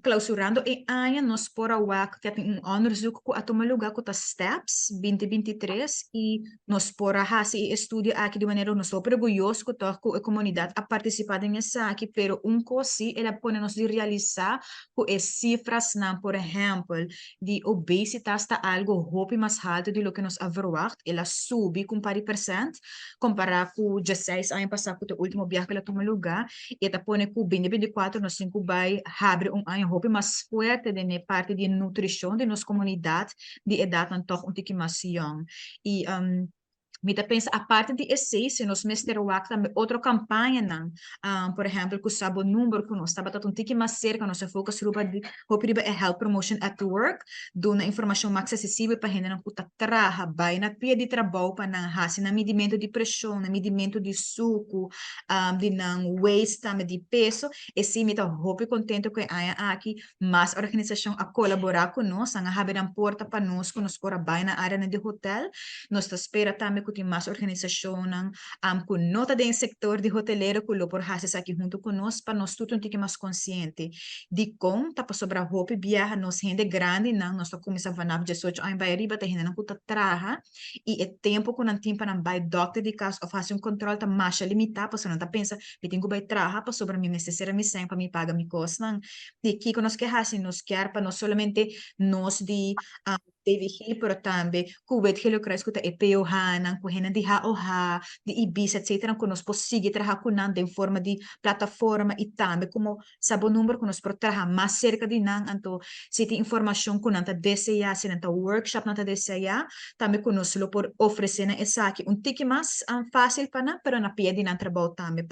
clausurando e aia nós por awak que tem onderzoek ko ato malugar ko ta steps 2023 e nós por a hasi estudio aqui de maneira nós super orgulhoso ko to ko a comunidade a participar nessa aqui pero cosi ela pone nos de realizar ko e cifras na por exemplo de obesitas está algo hopi mais alto de lo que nos verwacht ela sube com 40% comparar com 16 anos passado com o último viagem que ela tomou lugar e ela pone com 2024 nós cinco vai abre ano hopi mais forte de parte de nutrição de nossa comunidade de idade então um tique mais young e Mita pensa, a parte de essência, nos mesterwak também, outra campanha, não? Por exemplo, que sabe o número que nós estava um tique mais cerca, nossa focus ruba de é health promotion at work, do na informação mais acessível para gente não puta traha, vai na pia de trabalho para não hasi, na medimento de pressão, na medimento de suco, de não waste também de peso, e sim, mita hope contente que há aqui mais organização a colaborar com nós, a haver a porta para nós, que nós por vai na área de hotel, nós está espera também que tem mais organização com nota do setor de hoteleiro que por haces aqui junto conosco para nós tudo um pouco mais consciente de como tá para sobrar roupa viaja nós gente grande não nós começar a vanar 18 anos vai riba tem gente não puta traha e é tempo que não tem para não vai doctor de caso ou fazer controle tá mais limitado para não tá pensa que tem que vai traha para sobrar minha necessária me sem para me pagar me costa de que nós quer assim nós quer para nós solamente nós de David pero também kuwet hilo krais kuta epeo hanan kuhena di ha o ha di ibis etc que nós possível trabalhar com em forma de plataforma e também como sabo número que nós por trabalhar mais cerca de nan anto se tem informação que nanta deseja se nanta workshop nanta deseja também que nós lo por oferecer essa aqui tique mais fácil para na pero na pia de nan trabalho também